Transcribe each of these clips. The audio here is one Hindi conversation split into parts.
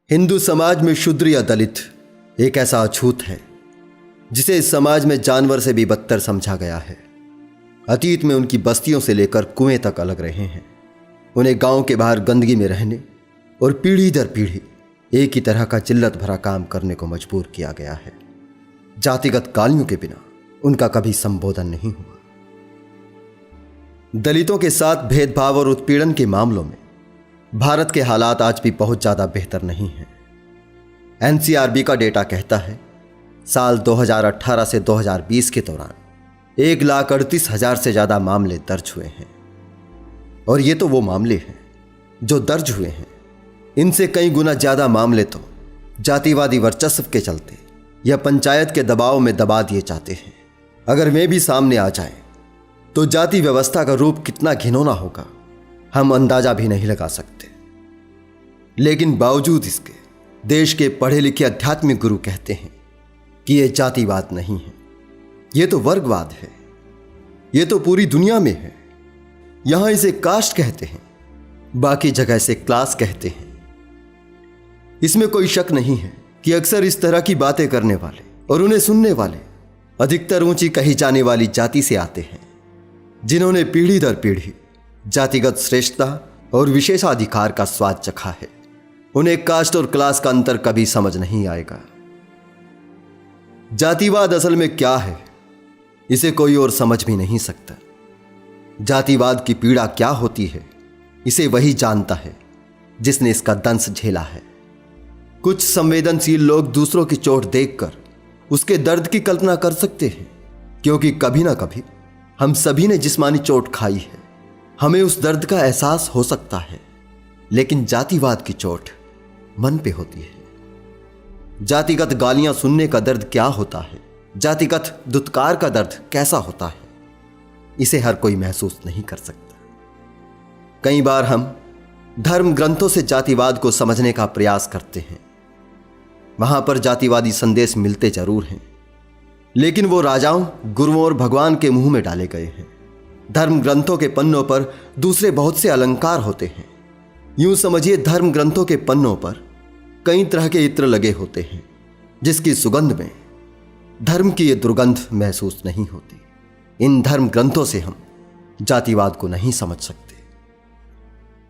हिंदू समाज में शूद्र या दलित एक ऐसा अछूत है जिसे इस समाज में जानवर से भी बदतर समझा गया है। अतीत में उनकी बस्तियों से लेकर कुएं तक अलग रहे हैं। उन्हें गांव के बाहर गंदगी में रहने और पीढ़ी दर पीढ़ी एक ही तरह का जिल्लत भरा काम करने को मजबूर किया गया है। जातिगत गालियों के बिना उनका कभी संबोधन नहीं हुआ। दलितों के साथ भेदभाव और उत्पीड़न के मामलों में भारत के हालात आज भी बहुत ज्यादा बेहतर नहीं हैं। एनसीआरबी का डेटा कहता है साल 2018 से 2020 के दौरान 1,38,000 से ज्यादा मामले दर्ज हुए हैं। और ये तो वो मामले हैं जो दर्ज हुए हैं, इनसे कई गुना ज्यादा मामले तो जातिवादी वर्चस्व के चलते या पंचायत के दबाव में दबा दिए जाते हैं। अगर वे भी सामने आ जाएं तो जाति व्यवस्था का रूप कितना घिनौना होगा हम अंदाजा भी नहीं लगा सकते। लेकिन बावजूद इसके देश के पढ़े लिखे आध्यात्मिक गुरु कहते हैं कि यह जातिवाद नहीं है, यह तो वर्गवाद है। यह तो पूरी दुनिया में है। यहां इसे कास्ट कहते हैं, बाकी जगह इसे क्लास कहते हैं। इसमें कोई शक नहीं है कि अक्सर इस तरह की बातें करने वाले और उन्हें सुनने वाले अधिकतर ऊंची कही जाने वाली जाति से आते हैं, जिन्होंने पीढ़ी दर पीढ़ी जातिगत श्रेष्ठता और विशेषाधिकार का स्वाद चखा है। उन्हें कास्ट और क्लास का अंतर कभी समझ नहीं आएगा। जातिवाद असल में क्या है, इसे कोई और समझ भी नहीं सकता। जातिवाद की पीड़ा क्या होती है, इसे वही जानता है जिसने इसका दंश झेला है। कुछ संवेदनशील लोग दूसरों की चोट देखकर उसके दर्द की कल्पना कर सकते हैं, क्योंकि कभी ना कभी हम सभी ने जिस्मानी चोट खाई है। हमें उस दर्द का एहसास हो सकता है, लेकिन जातिवाद की चोट मन पे होती है। जातिगत गालियां सुनने का दर्द क्या होता है, जातिगत दुत्कार का दर्द कैसा होता है, इसे हर कोई महसूस नहीं कर सकता। कई बार हम धर्म ग्रंथों से जातिवाद को समझने का प्रयास करते हैं। वहां पर जातिवादी संदेश मिलते जरूर हैं, लेकिन वो राजाओं, गुरुओं और भगवान के मुंह में डाले गए हैं। धर्म ग्रंथों के पन्नों पर दूसरे बहुत से अलंकार होते हैं। यूं समझिए, धर्म ग्रंथों के पन्नों पर कई तरह के इत्र लगे होते हैं, जिसकी सुगंध में धर्म की ये दुर्गंध महसूस नहीं होती। इन धर्म ग्रंथों से हम जातिवाद को नहीं समझ सकते।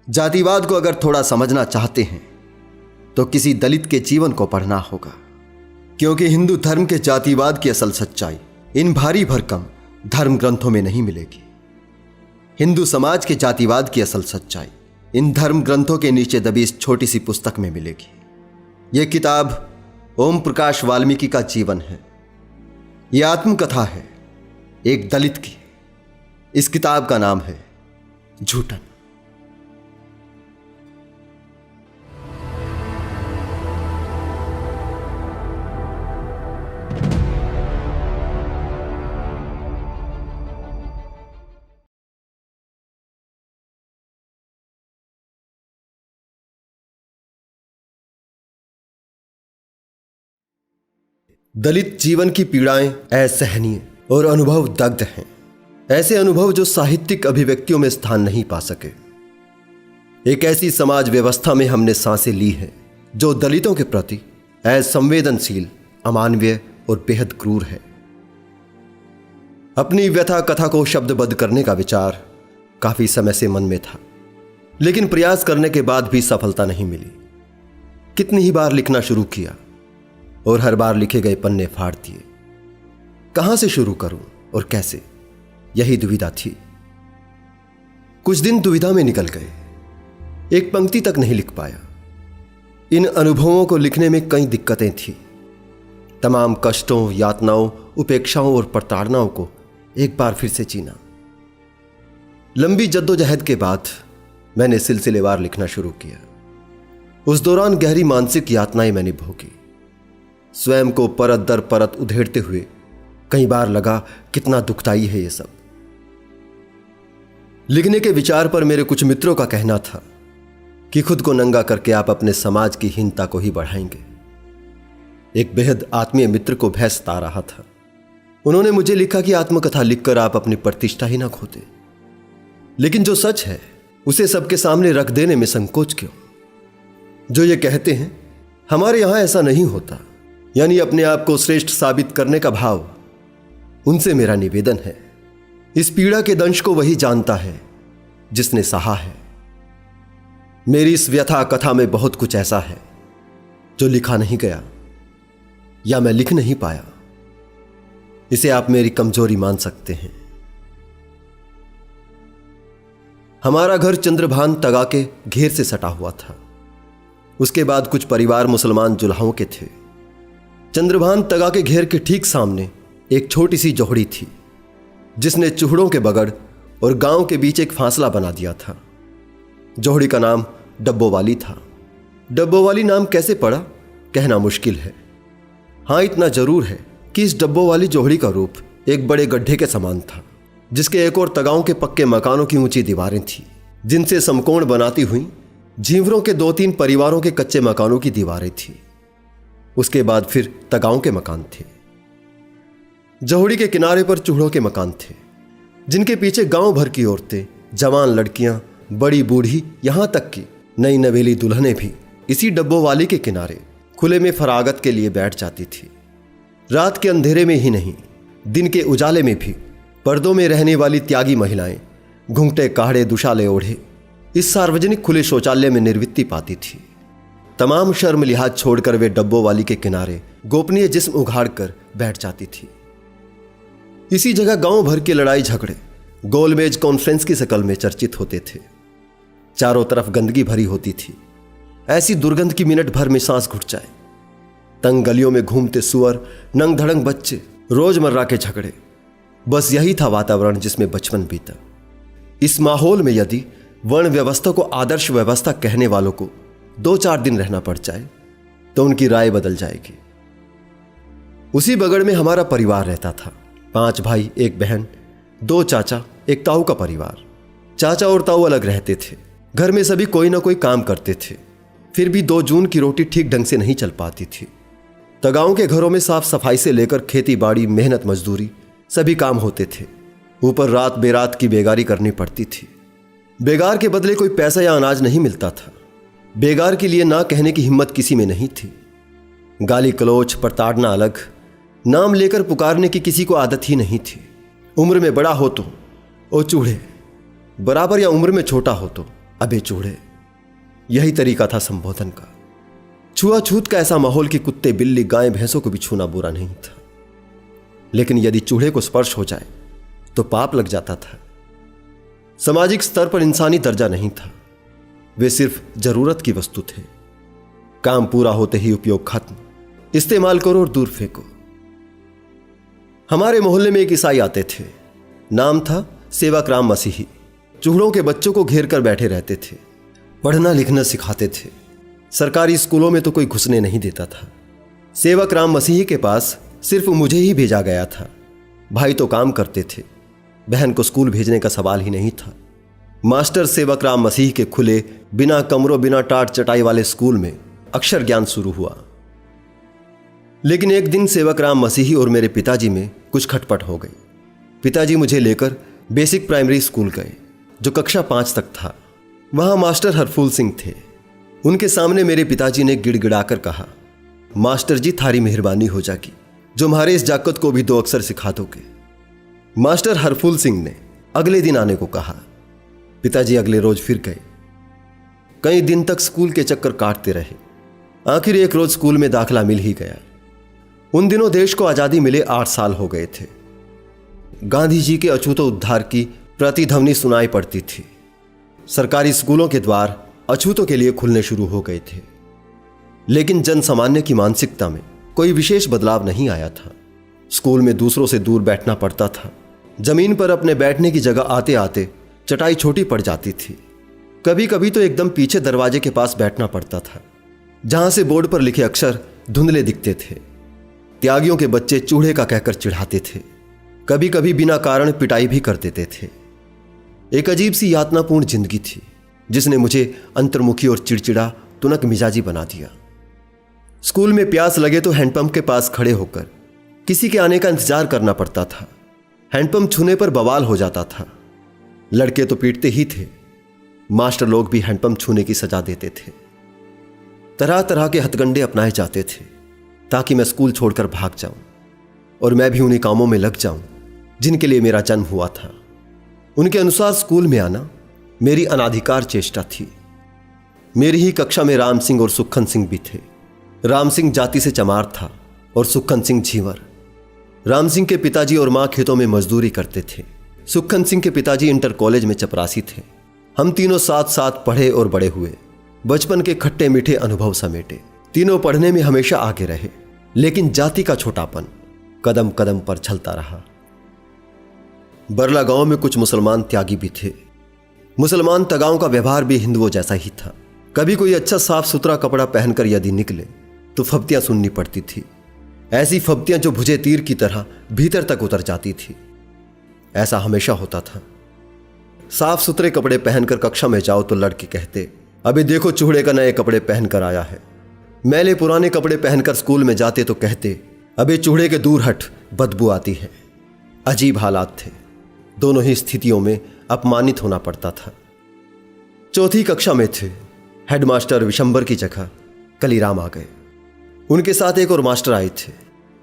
जातिवाद को अगर थोड़ा समझना चाहते हैं तो किसी दलित के जीवन को पढ़ना होगा, क्योंकि हिंदू धर्म के जातिवाद की असल सच्चाई इन भारी भरकम धर्म ग्रंथों में नहीं मिलेगी। हिंदू समाज के जातिवाद की असल सच्चाई इन धर्म ग्रंथों के नीचे दबी इस छोटी सी पुस्तक में मिलेगी। यह किताब ओम प्रकाश वाल्मीकि का जीवन है। यह आत्मकथा है एक दलित की। इस किताब का नाम है झूठन। दलित जीवन की पीड़ाएं असहनीय और अनुभव दग्ध हैं। ऐसे अनुभव जो साहित्यिक अभिव्यक्तियों में स्थान नहीं पा सके। एक ऐसी समाज व्यवस्था में हमने सांसें ली है जो दलितों के प्रति असंवेदनशील, अमानवीय और बेहद क्रूर है। अपनी व्यथा कथा को शब्दबद्ध करने का विचार काफी समय से मन में था, लेकिन प्रयास करने के बाद भी सफलता नहीं मिली। कितनी ही बार लिखना शुरू किया और हर बार लिखे गए पन्ने फाड़ दिए। कहां से शुरू करूं और कैसे, यही दुविधा थी। कुछ दिन दुविधा में निकल गए। एक पंक्ति तक नहीं लिख पाया। इन अनुभवों को लिखने में कई दिक्कतें थी। तमाम कष्टों, यातनाओं, उपेक्षाओं और प्रताड़नाओं को एक बार फिर से जीना। लंबी जद्दोजहद के बाद मैंने सिलसिलेवार लिखना शुरू किया। उस दौरान गहरी मानसिक यातनाएं मैंने भोगी। स्वयं को परत दर परत उधेड़ते हुए कई बार लगा कितना दुखदाई है ये सब। लिखने के विचार पर मेरे कुछ मित्रों का कहना था कि खुद को नंगा करके आप अपने समाज की हीनता को ही बढ़ाएंगे। एक बेहद आत्मीय मित्र को भय सता रहा था। उन्होंने मुझे लिखा कि आत्मकथा लिखकर आप अपनी प्रतिष्ठा ही ना खोते। लेकिन जो सच है उसे सबके सामने रख देने में संकोच क्यों? जो ये कहते हैं हमारे यहां ऐसा नहीं होता, यानी अपने आप को श्रेष्ठ साबित करने का भाव। उनसे मेरा निवेदन है, इस पीड़ा के दंश को वही जानता है जिसने सहा है। मेरी इस व्यथा कथा में बहुत कुछ ऐसा है जो लिखा नहीं गया या मैं लिख नहीं पाया। इसे आप मेरी कमजोरी मान सकते हैं। हमारा घर चंद्रभान तगा के घेर से सटा हुआ था। उसके बाद कुछ परिवार मुसलमान जुल्हाओं के थे। चंद्रभान तगा के घेर के ठीक सामने एक छोटी सी जोहड़ी थी, जिसने चूहड़ों के बगड़ और गांव के बीच एक फासला बना दिया था। जोहड़ी का नाम डब्बोवाली था। डब्बोवाली नाम कैसे पड़ा कहना मुश्किल है। हां, इतना जरूर है कि इस डब्बोवाली जोहड़ी का रूप एक बड़े गड्ढे के समान था, जिसके एक और तगाओं के पक्के मकानों की ऊंची दीवारें थीं, जिनसे समकोण बनाती हुई झींवरों के 2-3 परिवारों के कच्चे मकानों की दीवारें थीं। उसके बाद फिर तगाओं के मकान थे। जोहड़ी के किनारे पर चूहड़ों के मकान थे, जिनके पीछे गांव भर की औरतें, जवान लड़कियां, बड़ी बूढ़ी, यहां तक कि नई नवेली दुल्हनें भी इसी डब्बोवाली के किनारे खुले में फरागत के लिए बैठ जाती थी। रात के अंधेरे में ही नहीं, दिन के उजाले में भी पर्दों में रहने वाली त्यागी महिलाएं घुंघटे काढ़े दुशाले ओढ़े इस सार्वजनिक खुले शौचालय में निर्वृत्ति पाती थी। तमाम शर्म लिहाज छोड़कर वे डब्बोवाली के किनारे गोपनीय जिस्म उघाड़ कर बैठ जाती थी। इसी जगह गांव भर के लड़ाई झगड़े गोलमेज कॉन्फ्रेंस की शक्ल में चर्चित होते थे। चारों तरफ गंदगी भरी होती थी, ऐसी दुर्गंध की मिनट भर में सांस घुट जाए। तंग गलियों में घूमते सुअर, नंग धड़ंग बच्चे, रोजमर्रा के झगड़े, बस यही था वातावरण जिसमें बचपन बीता। इस माहौल में यदि वर्ण व्यवस्था को आदर्श व्यवस्था कहने वालों को 2-4 दिन रहना पड़ जाए तो उनकी राय बदल जाएगी। उसी बगड़ में हमारा परिवार रहता था। 5 भाई, 1 बहन, 2 चाचा, एक ताऊ का परिवार। चाचा और ताऊ अलग रहते थे। घर में सभी कोई ना कोई काम करते थे, फिर भी 2 जून की रोटी ठीक ढंग से नहीं चल पाती थी। तगाओं के घरों में साफ सफाई से लेकर खेती बाड़ी, मेहनत मजदूरी सभी काम होते थे। ऊपर रात बेरात की बेगारी करनी पड़ती थी। बेगार के बदले कोई पैसा या अनाज नहीं मिलता था। बेगार के लिए ना कहने की हिम्मत किसी में नहीं थी। गाली गलौज, प्रताड़ना अलग, नाम लेकर पुकारने की किसी को आदत ही नहीं थी। उम्र में बड़ा हो तो ओ चूड़े, बराबर या उम्र में छोटा हो तो अबे चूड़े, यही तरीका था संबोधन का। छुआछूत का ऐसा माहौल कि कुत्ते, बिल्ली, गाय, भैंसों को भी छूना बुरा नहीं था। लेकिन यदि चूड़े को स्पर्श हो जाए तो पाप लग जाता था। सामाजिक स्तर पर इंसानी दर्जा नहीं था, वे सिर्फ जरूरत की वस्तु थे। काम पूरा होते ही उपयोग खत्म, इस्तेमाल करो और दूर फेंको। हमारे मोहल्ले में एक ईसाई आते थे, नाम था सेवकराम मसीही। चूहड़ों के बच्चों को घेर कर बैठे रहते थे, पढ़ना लिखना सिखाते थे। सरकारी स्कूलों में तो कोई घुसने नहीं देता था। सेवकराम मसीही के पास सिर्फ मुझे ही भेजा गया था। भाई तो काम करते थे, बहन को स्कूल भेजने का सवाल ही नहीं था। मास्टर सेवकराम मसीह के खुले, बिना कमरों, बिना टाट चटाई वाले स्कूल में अक्षर ज्ञान शुरू हुआ। लेकिन एक दिन सेवकराम मसीही और मेरे पिताजी में कुछ खटपट हो गई। पिताजी मुझे लेकर बेसिक प्राइमरी स्कूल गए, जो कक्षा 5 तक था। वहां मास्टर हरफूल सिंह थे। उनके सामने मेरे पिताजी ने गिड़गिड़ाकर कहा, मास्टर जी थारी मेहरबानी हो जाएगी, जो हमारे इस जाकत को भी 2 अक्षर सिखा दोगे। मास्टर हरफूल सिंह ने अगले दिन आने को कहा। पिताजी अगले रोज फिर गए। कई दिन तक स्कूल के चक्कर काटते रहे। आखिर एक रोज स्कूल में दाखिला मिल ही गया। उन दिनों देश को आजादी मिले 8 साल हो गए थे। गांधी जी के अछूतोद्धार की प्रतिध्वनि सुनाई पड़ती थी। सरकारी स्कूलों के द्वार अछूतों के लिए खुलने शुरू हो गए थे। लेकिन जन सामान्य की मानसिकता में कोई विशेष बदलाव नहीं आया था। स्कूल में दूसरों से दूर बैठना पड़ता था। जमीन पर अपने बैठने की जगह आते आते चटाई छोटी पड़ जाती थी। कभी कभी तो एकदम पीछे दरवाजे के पास बैठना पड़ता था, जहां से बोर्ड पर लिखे अक्षर धुंधले दिखते थे। त्यागियों के बच्चे चूड़े का कहकर चिढ़ाते थे, कभी कभी बिना कारण पिटाई भी कर देते थे। एक अजीब सी यातनापूर्ण जिंदगी थी, जिसने मुझे अंतर्मुखी और चिड़चिड़ा, तुनक मिजाजी बना दिया। स्कूल में प्यास लगे तो हैंडपंप के पास खड़े होकर किसी के आने का इंतजार करना पड़ता था। हैंडपंप छूने पर बवाल हो जाता था। लड़के तो पीटते ही थे, मास्टर लोग भी हैंडपंप छूने की सजा देते थे। तरह तरह के हथकंडे अपनाए जाते थे ताकि मैं स्कूल छोड़कर भाग जाऊं और मैं भी उन्हीं कामों में लग जाऊं जिनके लिए मेरा जन्म हुआ था। उनके अनुसार स्कूल में आना मेरी अनाधिकार चेष्टा थी। मेरी ही कक्षा में राम सिंह और सुक्खन सिंह भी थे। राम सिंह जाति से चमार था और सुक्खन सिंह झींवर। राम सिंह के पिताजी और मां खेतों में मजदूरी करते थे। सुक्खन सिंह के पिताजी इंटर कॉलेज में चपरासी थे। हम तीनों साथ साथ पढ़े और बड़े हुए, बचपन के खट्टे मीठे अनुभव समेटे। तीनों पढ़ने में हमेशा आगे रहे, लेकिन जाति का छोटापन कदम कदम पर झलता रहा। बरला गांव में कुछ मुसलमान त्यागी भी थे। मुसलमान तगाओं का व्यवहार भी हिंदुओं जैसा ही था। कभी कोई अच्छा साफ सुथरा कपड़ा पहनकर यदि निकले तो फब्तियां सुननी पड़ती थी। ऐसी फब्तियां जो भुजे तीर की तरह भीतर तक उतर जाती थी। ऐसा हमेशा होता था। साफ सुथरे कपड़े पहनकर कक्षा में जाओ तो लड़के कहते, अभी देखो चूड़े का नए कपड़े पहनकर आया है। मैले पुराने कपड़े पहनकर स्कूल में जाते तो कहते, अभी चूड़े के दूर हट, बदबू आती है। अजीब हालात थे। दोनों ही स्थितियों में अपमानित होना पड़ता था। चौथी कक्षा में थे। हेडमास्टर विशंबर की जगह कलीराम आ गए। उनके साथ एक और मास्टर आए थे।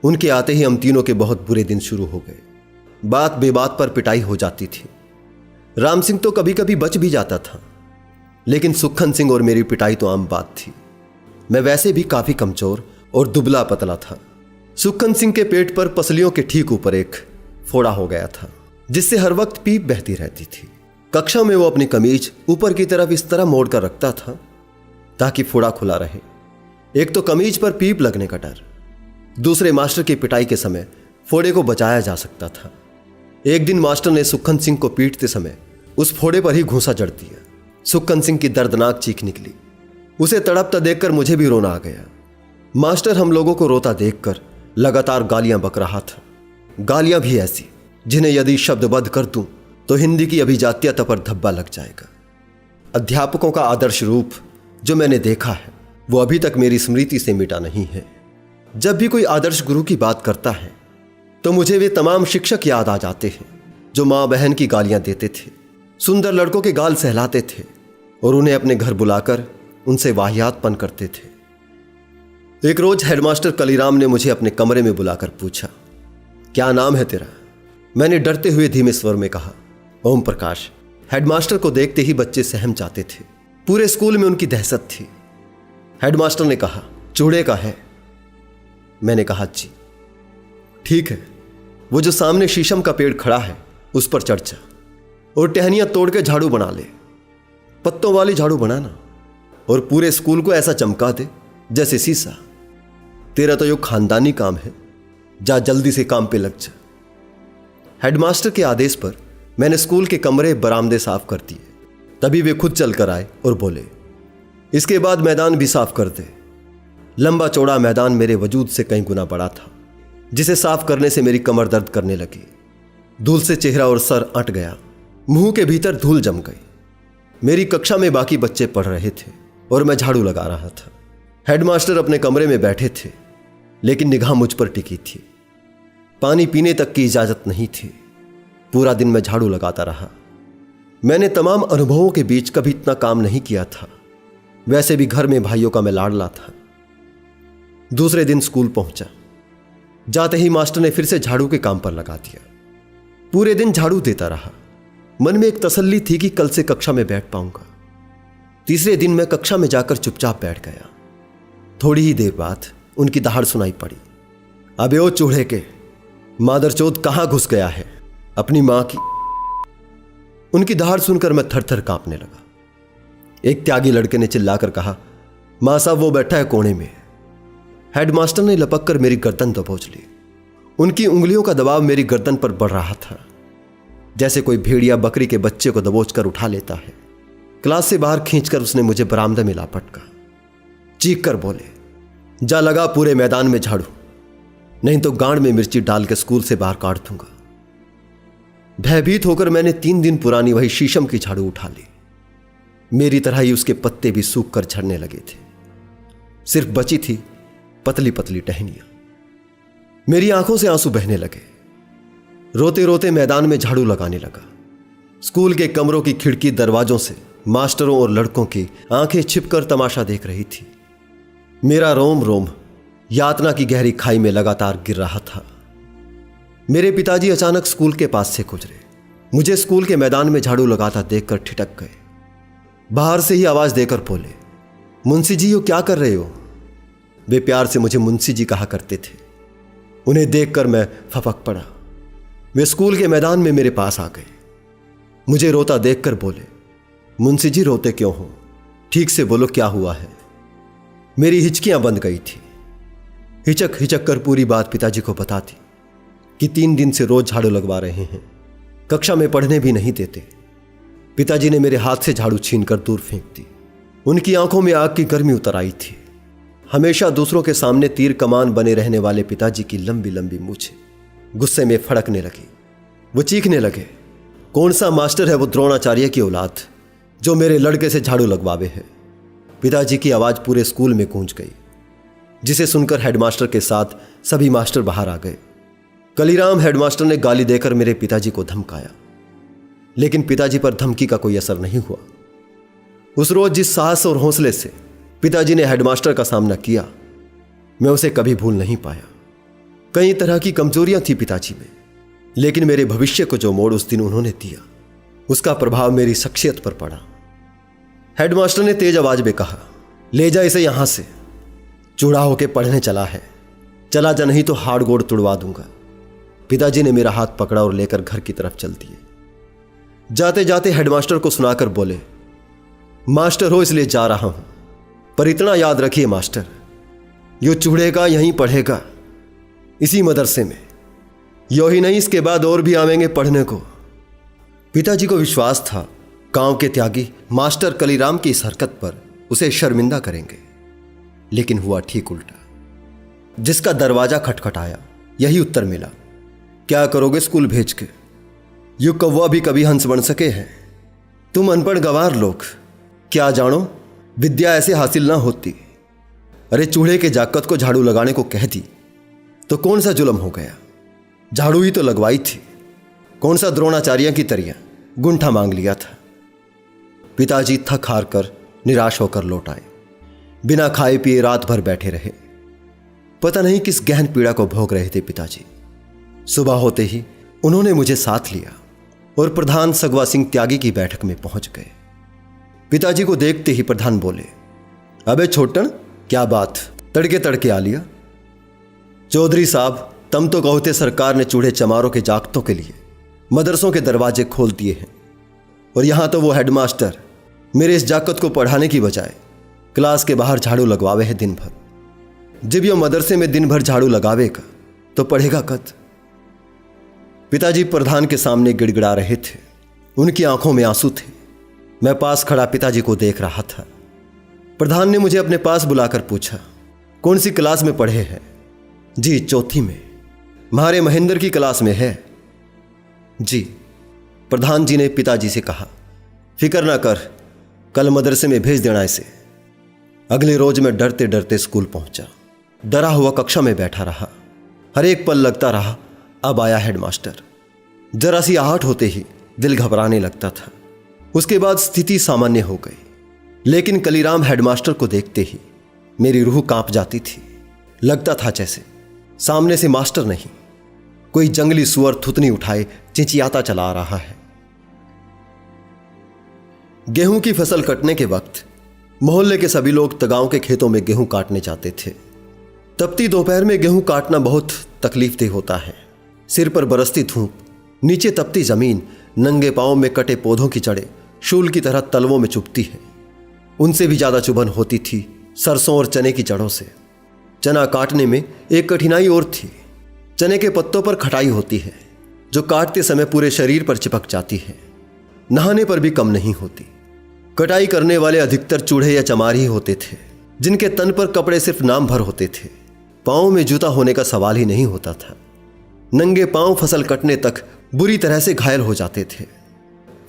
उनके आते ही हम तीनों के बहुत बुरे दिन शुरू हो गए। बात बेबात पर पिटाई हो जाती थी। राम सिंह तो कभी कभी बच भी जाता था, लेकिन सुक्खन सिंह और मेरी पिटाई तो आम बात थी। मैं वैसे भी काफी कमजोर और दुबला पतला था। सुक्खन सिंह के पेट पर पसलियों के ठीक ऊपर एक फोड़ा हो गया था, जिससे हर वक्त पीप बहती रहती थी। कक्षा में वो अपनी कमीज ऊपर की तरफ इस तरह मोड़ कर रखता था ताकि फोड़ा खुला रहे। एक तो कमीज पर पीप लगने का डर, दूसरे मास्टर की पिटाई के समय फोड़े को बचाया जा सकता था। एक दिन मास्टर ने सुक्खन सिंह को पीटते समय उस फोड़े पर ही घूंसा जड़ दिया। सुक्खन सिंह की दर्दनाक चीख निकली। उसे तड़पता देखकर मुझे भी रोना आ गया। मास्टर हम लोगों को रोता देखकर लगातार गालियां बक रहा था। गालियां भी ऐसी जिन्हें यदि शब्दबद्ध कर दूं तो हिंदी की अभिजात्यता पर धब्बा लग जाएगा। अध्यापकों का आदर्श रूप जो मैंने देखा है वो अभी तक मेरी स्मृति से मिटा नहीं है। जब भी कोई आदर्श गुरु की बात करता है तो मुझे वे तमाम शिक्षक याद आ जाते हैं जो माँ बहन की गालियां देते थे, सुंदर लड़कों के गाल सहलाते थे और उन्हें अपने घर बुलाकर उनसे वाहियातपन करते थे। एक रोज हेडमास्टर कलीराम ने मुझे अपने कमरे में बुलाकर पूछा, क्या नाम है तेरा? मैंने डरते हुए धीमे स्वर में कहा, ओम प्रकाश। हेडमास्टर को देखते ही बच्चे सहम जाते थे। पूरे स्कूल में उनकी दहशत थी। हेडमास्टर ने कहा, चूड़े का है? मैंने कहा, जी। ठीक है, वो जो सामने शीशम का पेड़ खड़ा है उस पर चढ़ जा और टहनियां तोड़ के झाड़ू बना ले। पत्तों वाली झाड़ू बनाना और पूरे स्कूल को ऐसा चमका दे जैसे शीशा। तेरा तो यो खानदानी काम है, जा जल्दी से काम पे लग जा। हेडमास्टर के आदेश पर मैंने स्कूल के कमरे बरामदे साफ कर दिए। तभी वे खुद चलकर आए और बोले, इसके बाद मैदान भी साफ कर दे। लंबा चौड़ा मैदान मेरे वजूद से कई गुना बड़ा था, जिसे साफ करने से मेरी कमर दर्द करने लगी। धूल से चेहरा और सर अट गया। मुंह के भीतर धूल जम गई। मेरी कक्षा में बाकी बच्चे पढ़ रहे थे और मैं झाड़ू लगा रहा था। हेडमास्टर अपने कमरे में बैठे थे, लेकिन निगाह मुझ पर टिकी थी। पानी पीने तक की इजाजत नहीं थी। पूरा दिन मैं झाड़ू लगाता रहा। मैंने तमाम अनुभवों के बीच कभी इतना काम नहीं किया था। वैसे भी घर में भाइयों का मैं लाडला था। दूसरे दिन स्कूल पहुंचा। जाते ही मास्टर ने फिर से झाड़ू के काम पर लगा दिया। पूरे दिन झाड़ू देता रहा। मन में एक तसल्ली थी कि कल से कक्षा में बैठ पाऊंगा। तीसरे दिन मैं कक्षा में जाकर चुपचाप बैठ गया। थोड़ी ही देर बाद उनकी दहाड़ सुनाई पड़ी, अबे ओ चूहे के मादरचोद कहां घुस गया है? अपनी मां की। उनकी दहाड़ सुनकर मैं थर थर कांपने लगा। एक त्यागी लड़के ने चिल्लाकर कहा, मां साहब वो बैठा है कोने में। हेडमास्टर ने लपक कर मेरी गर्दन दबोच ली। उनकी उंगलियों का दबाव मेरी गर्दन पर बढ़ रहा था, जैसे कोई भेड़िया बकरी के बच्चे को दबोच कर उठा लेता है। क्लास से बाहर खींचकर उसने मुझे बरामदे में ला पटका। चीख कर बोले, जा लगा पूरे मैदान में झाड़ू, नहीं तो गांड में मिर्ची डाल के स्कूल से बाहर काट दूंगा। भयभीत होकर मैंने 3 दिन पुरानी वही शीशम की झाड़ू उठा ली। मेरी तरह ही उसके पत्ते भी सूख कर झड़ने लगे थे। सिर्फ बची थी पतली पतली टहनियां। मेरी आंखों से आंसू बहने लगे। रोते रोते मैदान में झाड़ू लगाने लगा। स्कूल के कमरों की खिड़की दरवाजों से मास्टरों और लड़कों की आंखें छिपकर तमाशा देख रही थी। मेरा रोम रोम यातना की गहरी खाई में लगातार गिर रहा था। मेरे पिताजी अचानक स्कूल के पास से गुजरे। मुझे स्कूल के मैदान में झाड़ू लगाता देखकर ठिठक गए। बाहर से ही आवाज देकर बोले, मुंशी जी, यो क्या कर रहे हो? वे प्यार से मुझे मुंशी जी कहा करते थे। उन्हें देखकर मैं फपक पड़ा। वे स्कूल के मैदान में मेरे पास आ गए। मुझे रोता देखकर बोले, मुंशी जी रोते क्यों हो? ठीक से बोलो, क्या हुआ है? मेरी हिचकियां बंद गई थी। हिचक हिचक कर पूरी बात पिताजी को बता दी कि 3 दिन से रोज झाड़ू लगवा रहे हैं, कक्षा में पढ़ने भी नहीं देते। पिताजी ने मेरे हाथ से झाड़ू छीनकर दूर फेंक दी। उनकी आंखों में आग की गर्मी उतर आई थी। हमेशा दूसरों के सामने तीर कमान बने रहने वाले पिताजी की लंबी लंबी मूछें गुस्से में फड़कने लगी। वो चीखने लगे, कौन सा मास्टर है वो द्रोणाचार्य की औलाद जो मेरे लड़के से झाड़ू लगवावे है? पिताजी की आवाज पूरे स्कूल में गूंज गई, जिसे सुनकर हेडमास्टर के साथ सभी मास्टर बाहर आ गए। कलीराम हेडमास्टर ने गाली देकर मेरे पिताजी को धमकाया, लेकिन पिताजी पर धमकी का कोई असर नहीं हुआ। उस रोज जिस साहस और हौसले से पिताजी ने हेडमास्टर का सामना किया, मैं उसे कभी भूल नहीं पाया। कई तरह की कमजोरियां थी पिताजी में, लेकिन मेरे भविष्य को जो मोड़ उस दिन उन्होंने दिया, उसका प्रभाव मेरी शख्सियत पर पड़ा। हेडमास्टर ने तेज आवाज में कहा, ले जा इसे यहां से, चूड़ा होके पढ़ने चला है, चला जा नहीं तो हाड़ गोड़ तुड़वा दूंगा। पिताजी ने मेरा हाथ पकड़ा और लेकर घर की तरफ चल दिए। जाते जाते हेडमास्टर को सुनाकर बोले, मास्टर हो इसलिए जा रहा हूं, पर इतना याद रखिए मास्टर, यो चूड़ेगा यहीं पढ़ेगा, इसी मदरसे में। यो ही नहीं, इसके बाद और भी आवेंगे पढ़ने को। पिताजी को विश्वास था गांव के त्यागी मास्टर कलीराम की इस हरकत पर उसे शर्मिंदा करेंगे, लेकिन हुआ ठीक उल्टा। जिसका दरवाजा खटखटाया यही उत्तर मिला, क्या करोगे स्कूल भेज के? यू कौवा भी कभी हंस बन सके हैं। तुम अनपढ़ गंवार लोग क्या जानो, विद्या ऐसे हासिल ना होती। अरे चूल्हे के जाकत को झाड़ू लगाने को कह दी तो कौन सा जुल्म हो गया? झाड़ू ही तो लगवाई थी, कौन सा द्रोणाचार्य की तरह गुंठा मांग लिया था। पिताजी थक हार कर निराश होकर लौट आए। बिना खाए पिए रात भर बैठे रहे। पता नहीं किस गहन पीड़ा को भोग रहे थे पिताजी। सुबह होते ही उन्होंने मुझे साथ लिया और प्रधान सगवा सिंह त्यागी की बैठक में पहुंच गए। पिताजी को देखते ही प्रधान बोले, अबे छोटन, क्या बात, तड़के तड़के आ लिया? चौधरी साहब, तुम तो कहते सरकार ने चूड़े चमारों के जागतों के लिए मदरसों के दरवाजे खोल दिए हैं, और यहां तो वो हेडमास्टर मेरे इस जाकत को पढ़ाने की बजाय क्लास के बाहर झाड़ू लगवावे है दिन भर। जब यो मदरसे में दिन भर झाड़ू लगावेगा तो पढ़ेगा कद? पिताजी प्रधान के सामने गिड़गिड़ा रहे थे। उनकी आंखों में आंसू थे। मैं पास खड़ा पिताजी को देख रहा था। प्रधान ने मुझे अपने पास बुलाकर पूछा, कौन सी क्लास में पढ़े हैं? जी, चौथी में। म्हारे महेंद्र की क्लास में है। जी। प्रधान जी ने पिताजी से कहा, फिक्र ना कर, कल मदरसे में भेज देना इसे। अगले रोज मैं डरते डरते स्कूल पहुंचा। डरा हुआ कक्षा में बैठा रहा। हर एक पल लगता रहा अब आया हेडमास्टर। जरा सी आहट होते ही दिल घबराने लगता था। उसके बाद स्थिति सामान्य हो गई, लेकिन कलीराम हेडमास्टर को देखते ही मेरी रूह कांप जाती थी। लगता था जैसे सामने से मास्टर नहीं, कोई जंगली सुअर थुतनी उठाए चिंचियाता चला आ रहा है। गेहूं की फसल कटने के वक्त मोहल्ले के सभी लोग तगांव के खेतों में गेहूं काटने जाते थे। तपती दोपहर में गेहूं काटना बहुत तकलीफदेह होता है। सिर पर बरसती धूप, नीचे तपती जमीन, नंगे पांव में कटे पौधों की जड़ें शूल की तरह तलवों में चुभती है। उनसे भी ज्यादा चुभन होती थी सरसों और चने की जड़ों से। चना काटने में एक कठिनाई और थी। चने के पत्तों पर खटाई होती है जो काटते समय पूरे शरीर पर चिपक जाती है। नहाने पर भी कम नहीं होती। कटाई करने वाले अधिकतर चूड़े या चमार ही होते थे, जिनके तन पर कपड़े सिर्फ नाम भर होते थे। पांव में जूता होने का सवाल ही नहीं होता था। नंगे पांव फसल कटने तक बुरी तरह से घायल हो जाते थे।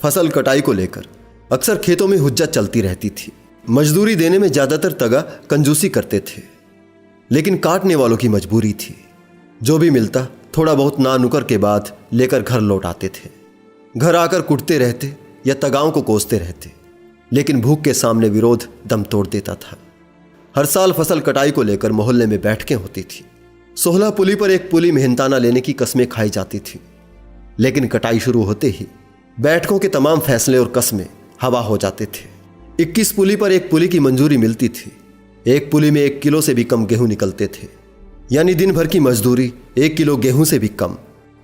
फसल कटाई को लेकर अक्सर खेतों में हुज्जत चलती रहती थी। मजदूरी देने में ज्यादातर तगा कंजूसी करते थे, लेकिन काटने वालों की मजबूरी थी। जो भी मिलता थोड़ा बहुत ना नुकर के बाद लेकर घर लौट आते थे। घर आकर कुटते रहते या तगाओं को कोसते रहते, लेकिन भूख के सामने विरोध दम तोड़ देता था। हर साल फसल कटाई को लेकर मोहल्ले में बैठकें होती थी। 16 पुली पर एक पुली मेहनताना लेने की कस्में खाई जाती थी, लेकिन कटाई शुरू होते ही बैठकों के तमाम फैसले और कस्में हवा हो जाते थे। 21 पुली पर एक पुली की मंजूरी मिलती थी। एक पुली में 1 किलो से भी कम गेहूं निकलते थे, यानी दिन भर की मजदूरी 1 किलो गेहूं से भी कम।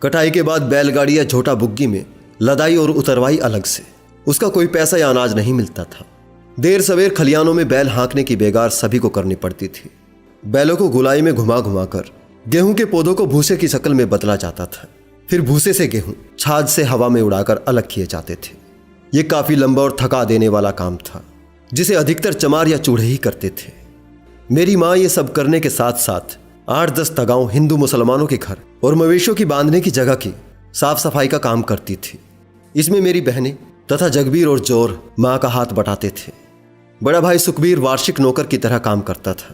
कटाई के बाद बैलगाड़ी या झोटा बुग्गी में लदाई और उतरवाई अलग से, उसका कोई पैसा या अनाज नहीं मिलता था। देर सवेर खलियानों में बैल हाँकने की बेगार सभी को करनी पड़ती थी। बैलों को गुलाई में घुमा घुमा कर गेहूं के पौधों को भूसे की शक्ल में बदला जाता था। फिर भूसे से गेहूं छाछ से हवा में उड़ाकर अलग किए जाते थे। ये काफी लंबा और थका देने वाला काम था, जिसे अधिकतर चमार या चूढ़े ही करते थे। मेरी माँ ये सब करने के साथ साथ 8-10 तगाओं हिंदू मुसलमानों के घर और मवेशियों की बांधने की जगह की साफ सफाई का काम करती थी। इसमें मेरी बहनें तथा जगबीर और जोर माँ का हाथ बटाते थे। बड़ा भाई सुखबीर वार्षिक नौकर की तरह काम करता था।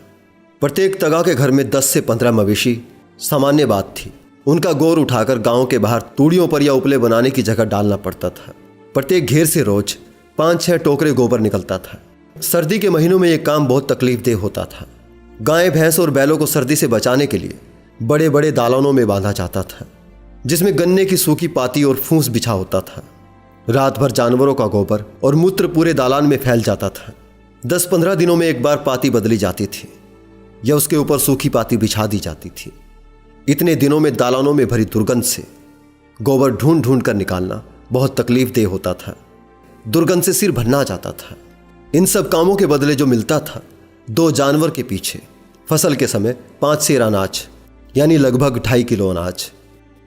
प्रत्येक तगा के घर में 10 से 15 मवेशी सामान्य बात थी। उनका गोर उठाकर गांव के बाहर तूड़ियों पर या उपले बनाने की जगह डालना पड़ता था। प्रत्येक घेर से रोज 5-6 टोकरे गोबर निकलता था। सर्दी के महीनों में यह काम बहुत तकलीफदेह होता था। गायें, भैंस और बैलों को सर्दी से बचाने के लिए बड़े बड़े दालानों में बांधा जाता था, जिसमें गन्ने की सूखी पाती और फूंस बिछा होता था। रात भर जानवरों का गोबर और मूत्र पूरे दालान में फैल जाता था। 10-15 दिनों में एक बार पाती बदली जाती थी या उसके ऊपर सूखी पाती बिछा दी जाती थी। इतने दिनों में दालानों में भरी दुर्गंध से गोबर ढूंढ ढूंढ कर निकालना बहुत तकलीफदेह होता था। दुर्गंध से सिर भन्ना जाता था। इन सब कामों के बदले जो मिलता था, 2 जानवर के पीछे फसल के समय 5 सेर अनाज, यानी लगभग 2.5 किलो अनाज।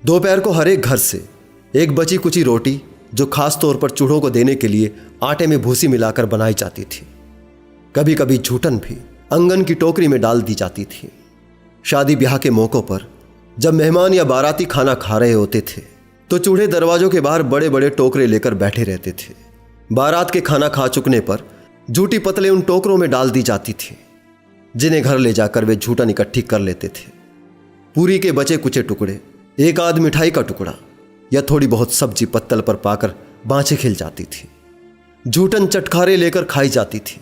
दोपहर को हर एक घर से एक बची कुची रोटी, जो खास तौर पर चूढ़ों को देने के लिए आटे में भूसी मिलाकर बनाई जाती थी। कभी कभी झूठन भी आंगन की टोकरी में डाल दी जाती थी। शादी ब्याह के मौकों पर जब मेहमान या बाराती खाना खा रहे होते थे, तो चूल्हे दरवाजों के बाहर बड़े बड़े टोकरे लेकर बैठे रहते थे। बारात के खाना खा चुकने पर झूठी पतले उन टोकरों में डाल दी जाती थी, जिन्हें घर ले जाकर वे झूठन इकट्ठी कर लेते थे। पूरी के बचे कुचे टुकड़े, एक आध मिठाई का टुकड़ा या थोड़ी बहुत सब्जी पत्तल पर पाकर बाँछें खिल जाती थी। झूठन चटखारे लेकर खाई जाती थी।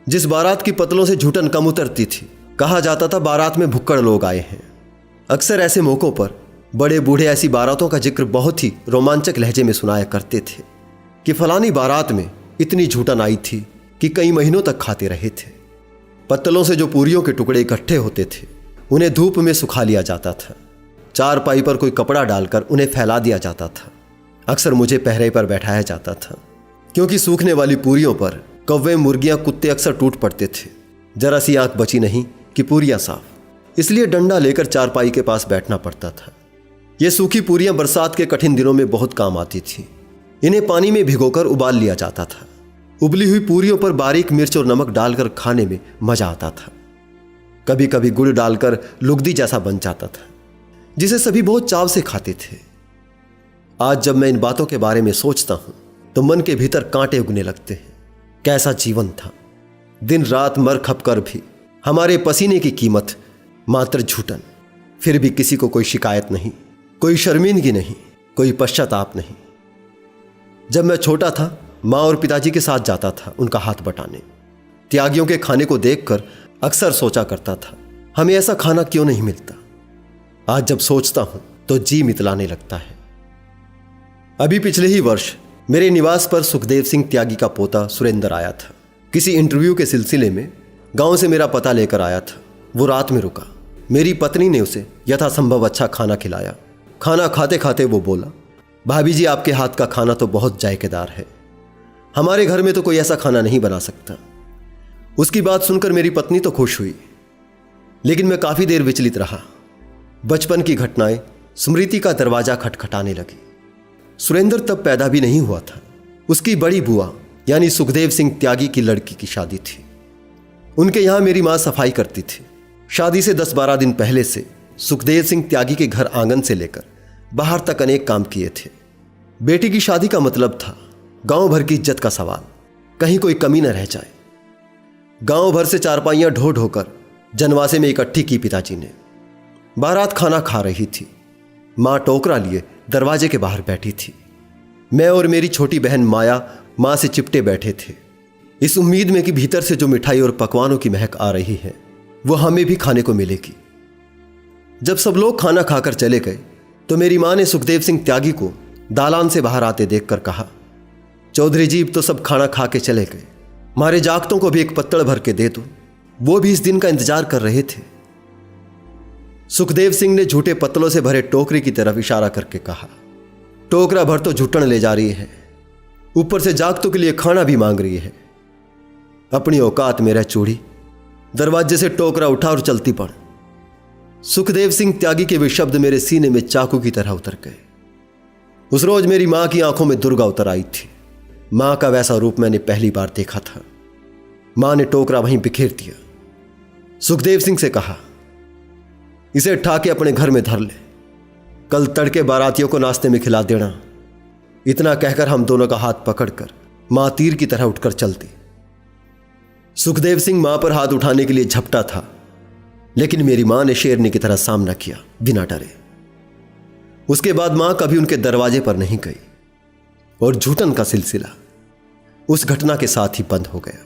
जिस बारात की पतलों से झूठन कम उतरती थी, कहा जाता था बारात में भुक्कड़ लोग आए हैं। अक्सर ऐसे मौकों पर बड़े बूढ़े ऐसी बारातों का जिक्र बहुत ही रोमांचक लहजे में सुनाया करते थे कि फलानी बारात में इतनी झूठन आई थी कि कई महीनों तक खाते रहे थे। पत्तलों से जो पूरियों के टुकड़े इकट्ठे होते थे, उन्हें धूप में सुखा लिया जाता था। चारपाई पर कोई कपड़ा डालकर उन्हें फैला दिया जाता था। अक्सर मुझे पहरे पर बैठाया जाता था, क्योंकि सूखने वाली पूरियों पर कौवे, मुर्गियां, कुत्ते अक्सर टूट पड़ते थे। जरा सी आंख बची नहीं कि पूरियां साफ, इसलिए डंडा लेकर चारपाई के पास बैठना पड़ता था। ये सूखी पूरियां बरसात के कठिन दिनों में बहुत काम आती थी। इन्हें पानी में भिगोकर उबाल लिया जाता था। उबली हुई पूरियों पर बारीक मिर्च और नमक डालकर खाने में मजा आता था। कभी कभी गुड़ डालकर लुगदी जैसा बन जाता था, जिसे सभी बहुत चाव से खाते थे। आज जब मैं इन बातों के बारे में सोचता हूं तो मन के भीतर कांटे उगने लगते हैं। कैसा जीवन था! दिन रात मर खप कर भी हमारे पसीने की कीमत मात्र झूठन। फिर भी किसी को कोई शिकायत नहीं, कोई शर्मिंदगी नहीं, कोई पश्चाताप नहीं। जब मैं छोटा था, माँ और पिताजी के साथ जाता था उनका हाथ बटाने। त्यागियों के खाने को देखकर अक्सर सोचा करता था, हमें ऐसा खाना क्यों नहीं मिलता। आज जब सोचता हूं तो जी मितलाने लगता है। अभी पिछले ही वर्ष मेरे निवास पर सुखदेव सिंह त्यागी का पोता सुरेंद्र आया था। किसी इंटरव्यू के सिलसिले में गांव से मेरा पता लेकर आया था। वो रात में रुका। मेरी पत्नी ने उसे यथासंभव अच्छा खाना खिलाया। खाना खाते खाते वो बोला, भाभी जी, आपके हाथ का खाना तो बहुत जायकेदार है। हमारे घर में तो कोई ऐसा खाना नहीं बना सकता। उसकी बात सुनकर मेरी पत्नी तो खुश हुई, लेकिन मैं काफी देर विचलित रहा। बचपन की घटनाएं स्मृति का दरवाजा खटखटाने लगी। सुरेंद्र तब पैदा भी नहीं हुआ था। उसकी बड़ी बुआ यानी सुखदेव सिंह त्यागी की लड़की की शादी थी। उनके यहां मेरी मां सफाई करती थी। शादी से 10-12 दिन पहले से सुखदेव सिंह त्यागी के घर आंगन से लेकर बाहर तक अनेक काम किए थे। बेटी की शादी का मतलब था गांव भर की इज्जत का सवाल, कहीं कोई कमी न रह जाए। गांव भर से चारपाइयां ढो ढोकर जनवासे में इकट्ठी की पिताजी ने। बारात खाना खा रही थी। मां टोकरा लिए दरवाजे के बाहर बैठी थी। मैं और मेरी छोटी बहन माया मां से चिपटे बैठे थे। इस उम्मीद में कि भीतर से जो मिठाई और पकवानों की महक आ रही है वो हमें भी खाने को मिलेगी। जब सब लोग खाना खाकर चले गए तो मेरी मां ने सुखदेव सिंह त्यागी को दालान से बाहर आते देखकर कहा, चौधरी जी तो सब खाना खा के चले गए, हमारे जागतों को भी एक पत्तड़ भर के दे दो, वो भी इस दिन का इंतजार कर रहे थे। सुखदेव सिंह ने झूठे पत्तलों से भरे टोकरी की तरफ इशारा करके कहा, टोकरा भर तो झुटन ले जा रही है, ऊपर से जागतों के लिए खाना भी मांग रही है। अपनी औकात में रह चूड़ी, दरवाजे से टोकरा उठा और चलती पड़। सुखदेव सिंह त्यागी के वे शब्द मेरे सीने में चाकू की तरह उतर गए। उस रोज मेरी मां की आंखों में दुर्गा उतर आई थी। मां का वैसा रूप मैंने पहली बार देखा था। मां ने टोकरा वहीं बिखेर दिया। सुखदेव सिंह से कहा, इसे उठा के अपने घर में धर ले, कल तड़के बारातियों को नाश्ते में खिला देना। इतना कहकर हम दोनों का हाथ पकड़कर मां तीर की तरह उठकर चलती। सुखदेव सिंह मां पर हाथ उठाने के लिए झपटा था, लेकिन मेरी मां ने शेरनी की तरह सामना किया बिना डरे। उसके बाद मां कभी उनके दरवाजे पर नहीं गई और झूठन का सिलसिला उस घटना के साथ ही बंद हो गया।